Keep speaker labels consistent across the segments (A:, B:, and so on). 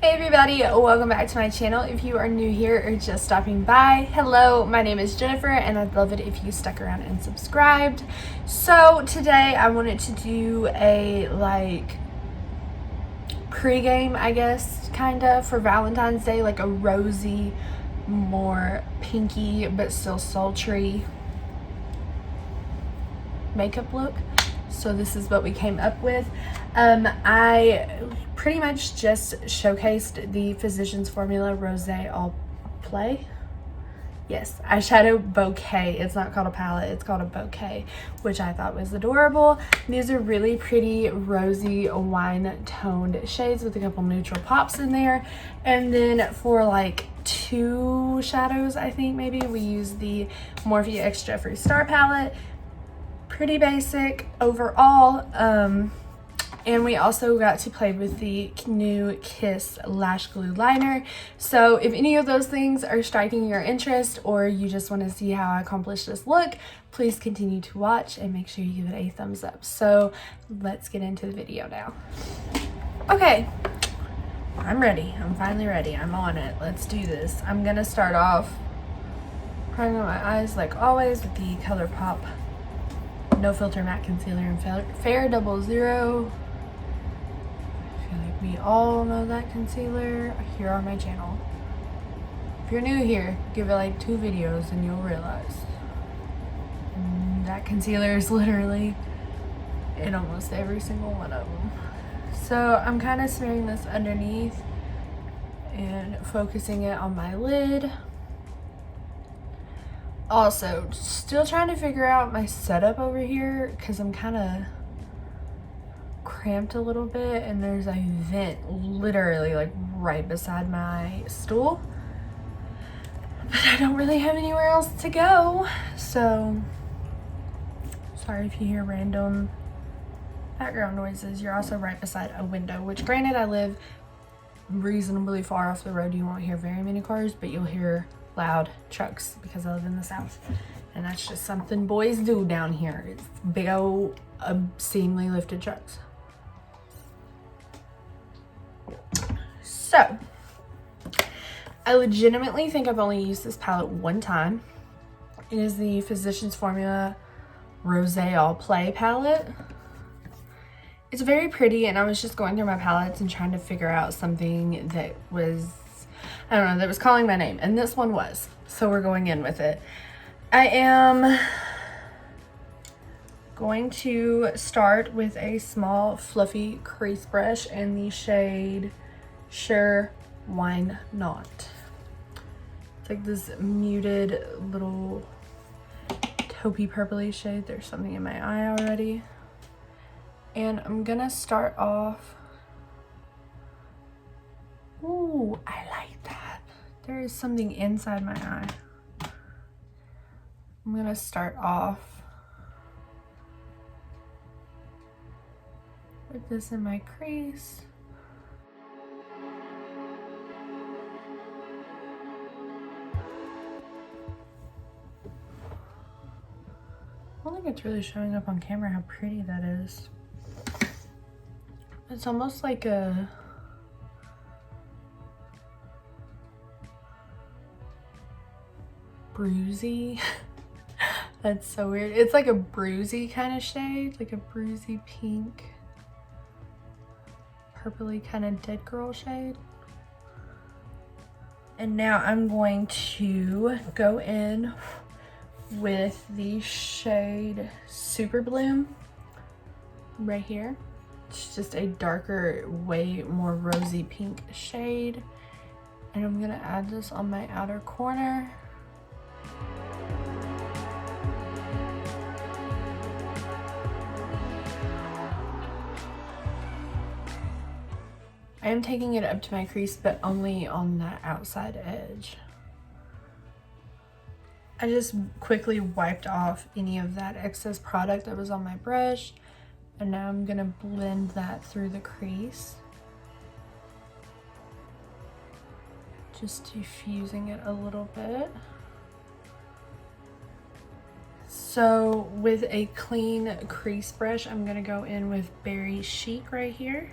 A: Hey everybody, welcome back to my channel. If you are new here or just stopping by, hello, my name is Jennifer and I'd love it if you stuck around and subscribed. So today I wanted to do a pre-game, I guess, kinda for Valentine's Day, like a rosy, more pinky but still sultry makeup look. So this is what we came up with. I pretty much just showcased the Physicians Formula Rosé All Play. Yes, eyeshadow bouquet. It's not called a palette, it's called a bouquet, which I thought was adorable. These are really pretty rosy wine toned shades with a couple neutral pops in there. And then for like two shadows, I think maybe, we use the Morphe X Jeffree Star palette. Pretty basic overall. And we also got to play with the new Kiss Lash Glue Liner. So if any of those things are striking your interest, or you just want to see how I accomplish this look, please continue to watch and make sure you give it a thumbs up. So let's get into the video now. Okay, I'm ready. I'm finally ready. I'm on it. Let's do this. I'm gonna start off priming my eyes like always with the ColourPop No Filter Matte Concealer in Fair 00. I feel like we all know that concealer here on my channel. If you're new here, give it like 2 videos and you'll realize that concealer is literally in almost every single one of them. So I'm kind of smearing this underneath and focusing it on my lid. Also, still trying to figure out my setup over here because I'm kind of cramped a little bit, and there's a vent literally like right beside my stool, but I don't really have anywhere else to go. So sorry if you hear random background noises. You're also right beside a window, which granted I live reasonably far off the road. You won't hear very many cars, but you'll hear loud trucks because I live in the South, and that's just something boys do down here. It's big old obscenely lifted trucks. So I legitimately think I've only used this palette one time. It is the Physicians Formula Rosé All Play palette. It's very pretty, and I was just going through my palettes and trying to figure out something that was, I don't know, that was calling my name, and this one was. So we're going in with it. I am going to start with a small fluffy crease brush in the shade Sure Why Not. It's like this muted little taupey purpley shade. There's something in my eye already. And I'm gonna start off. Ooh, I like that. There is something inside my eye. I'm gonna start off with this in my crease. I don't think it's really showing up on camera how pretty that is. It's almost like a bruisey. That's so weird. It's like a bruisey kind of shade, like a bruisey pink, purpley kind of dead girl shade. And now I'm going to go in with the shade Super Bloom right here. It's just a darker, way more rosy pink shade. And I'm gonna add this on my outer corner. I am taking it up to my crease, but only on that outside edge. I just quickly wiped off any of that excess product that was on my brush, and now I'm gonna blend that through the crease. Just diffusing it a little bit. So with a clean crease brush, I'm gonna go in with Berry Chic right here.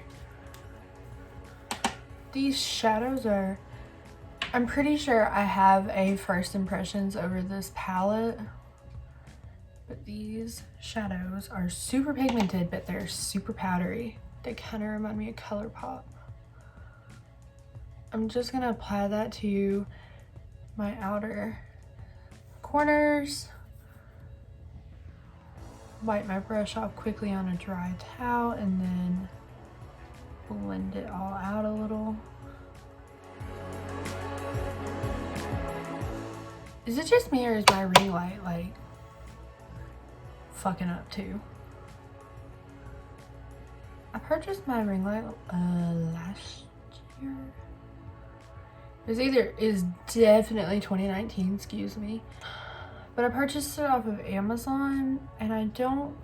A: These shadows are, I'm pretty sure I have a first impressions over this palette, but these shadows are super pigmented, but they're super powdery. They kind of remind me of ColourPop. I'm just gonna apply that to my outer corners. Wipe my brush off quickly on a dry towel and then blend it all out a little. Is it just me or is my ring light like fucking up too? I purchased my ring light last year. Is definitely 2019, excuse me. But I purchased it off of Amazon and I don't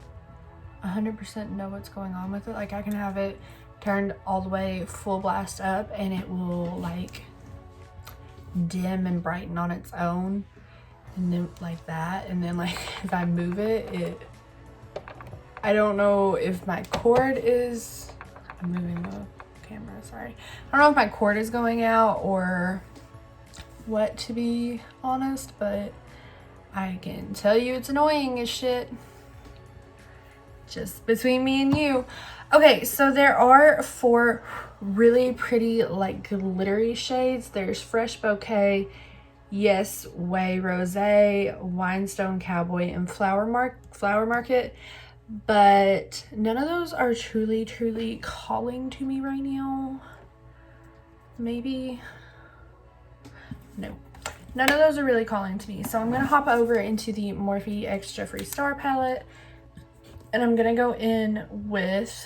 A: 100% know what's going on with it. Like I can have it turned all the way full blast up and it will like dim and brighten on its own, and then like that, and then like if I move it, I don't know if my cord is, I'm moving the camera, sorry. I don't know if my cord is going out or what, to be honest, but I can tell you it's annoying as shit. Just between me and you. Okay, so there are 4 really pretty like glittery shades. There's Fresh Bouquet, Yes Way Rosé, Winestone Cowboy, and Flower Market. But none of those are truly calling to me right now. Maybe. No. None of those are really calling to me. So I'm going to hop over into the Morphe X Jeffree Star palette. And I'm going to go in with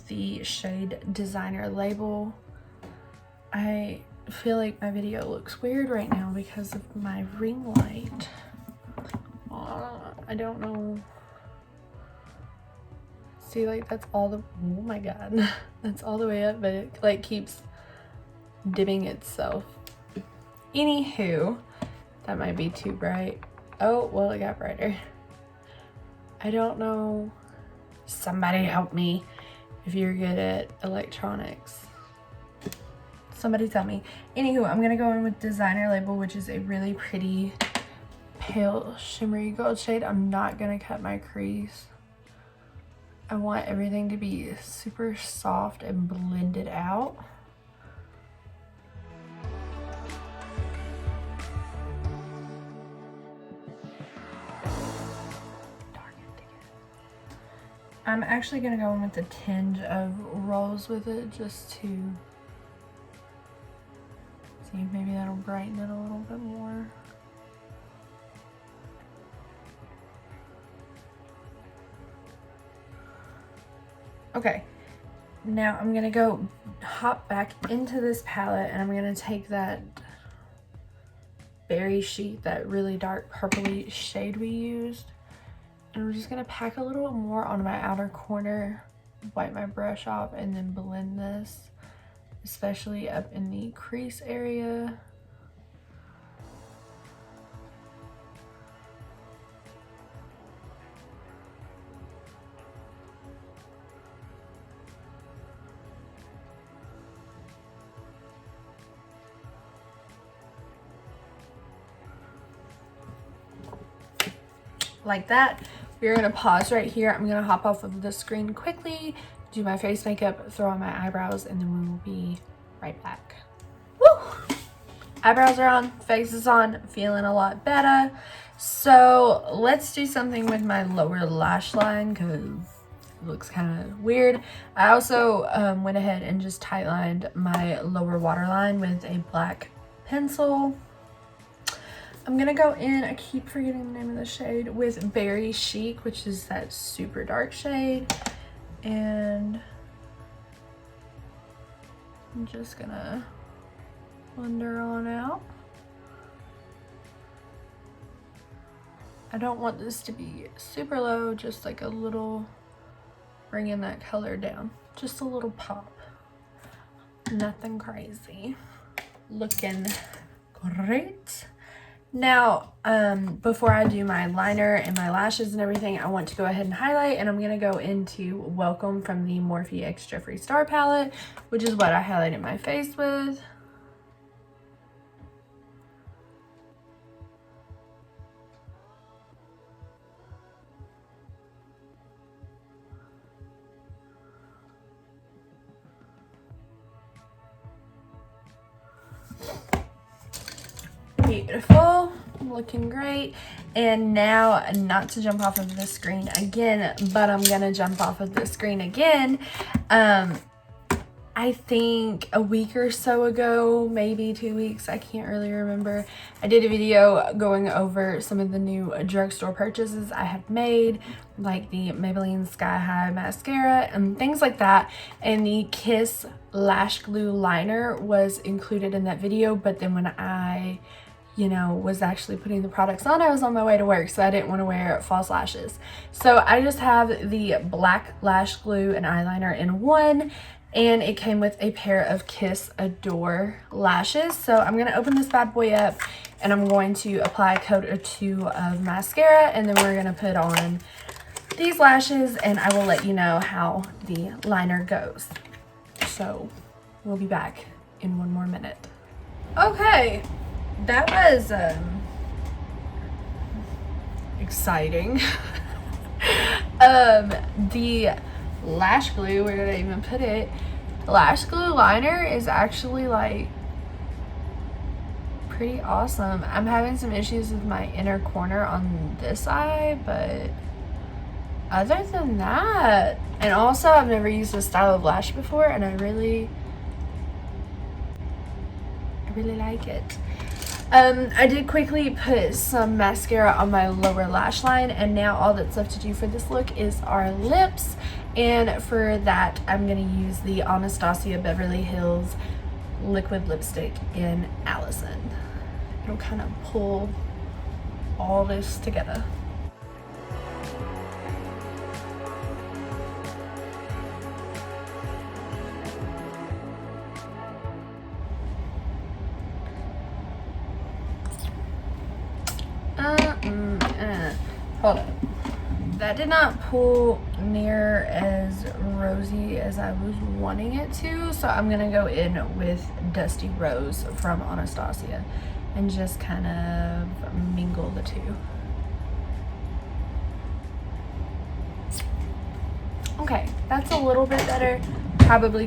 A: the shade Designer Label. I feel like my video looks weird right now because of my ring light. I don't know. See, like that's all the, oh my god, that's all the way up, but it like keeps dimming itself. Anywho, that might be too bright. Oh, well, it got brighter. I don't know. Somebody help me if you're good at electronics. Somebody tell me. Anywho, I'm gonna go in with Designer Label, which is a really pretty pale shimmery gold shade. I'm not gonna cut my crease. I want everything to be super soft and blended out. I'm actually gonna go in with a tinge of rose with it just to see if maybe that'll brighten it a little bit more. Okay, now I'm gonna go hop back into this palette and I'm gonna take that berry sheet, that really dark purpley shade we used, and I'm just gonna pack a little more on my outer corner, wipe my brush off, and then blend this, especially up in the crease area. Like that. We're gonna pause right here. I'm gonna hop off of the screen quickly, do my face makeup, throw on my eyebrows, and then we will be right back. Woo! Eyebrows are on, face is on, feeling a lot better. So let's do something with my lower lash line because it looks kind of weird. I also went ahead and just tightlined my lower waterline with a black pencil. I'm gonna go in, I keep forgetting the name of the shade, with Berry Chic, which is that super dark shade. And I'm just gonna blend her on out. I don't want this to be super low, just like a little, bringing that color down. Just a little pop. Nothing crazy. Looking great. Now, before I do my liner and my lashes and everything, I want to go ahead and highlight, and I'm going to go into Welcome from the Morphe X Jeffree Star palette, which is what I highlighted my face with. Beautiful, looking great. And now, not to jump off of the screen again, but I'm gonna jump off of the screen again. I think a week or so ago, maybe 2 weeks, I can't really remember, I did a video going over some of the new drugstore purchases I have made, like the Maybelline Sky High mascara and things like that. And the Kiss lash glue liner was included in that video, but then when I was actually putting the products on, I was on my way to work, so I didn't want to wear false lashes. So I just have the black lash glue and eyeliner in one, and it came with a pair of Kiss Adore lashes. So I'm going to open this bad boy up, and I'm going to apply a coat or two of mascara, and then we're going to put on these lashes, and I will let you know how the liner goes. So we'll be back in one more minute. Okay. That was exciting. The lash glue, where did I even put it? Lash glue liner is actually like pretty awesome. I'm having some issues with my inner corner on this eye, but other than that, and also I've never used this style of lash before, and I really like it. I did quickly put some mascara on my lower lash line, and now all that's left to do for this look is our lips. And for that, I'm going to use the Anastasia Beverly Hills liquid lipstick in Allison. It'll kind of pull all this together. Hold on. That did not pull near as rosy as I was wanting it to, so I'm gonna go in with Dusty Rose from Anastasia and just kind of mingle the two. Okay, that's a little bit better. Probably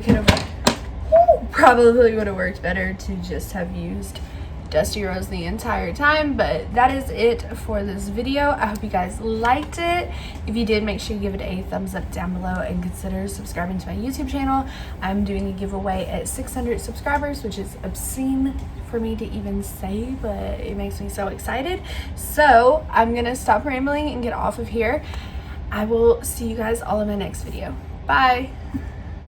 A: would have worked better to just have used Dusty Rose the entire time, but that is it for this video. I hope you guys liked it. If you did, make sure you give it a thumbs up down below and consider subscribing to my YouTube channel. I'm doing a giveaway at 600 subscribers, which is obscene for me to even say, but it makes me so excited. So I'm gonna stop rambling and get off of here. I will see you guys all in my next video. Bye.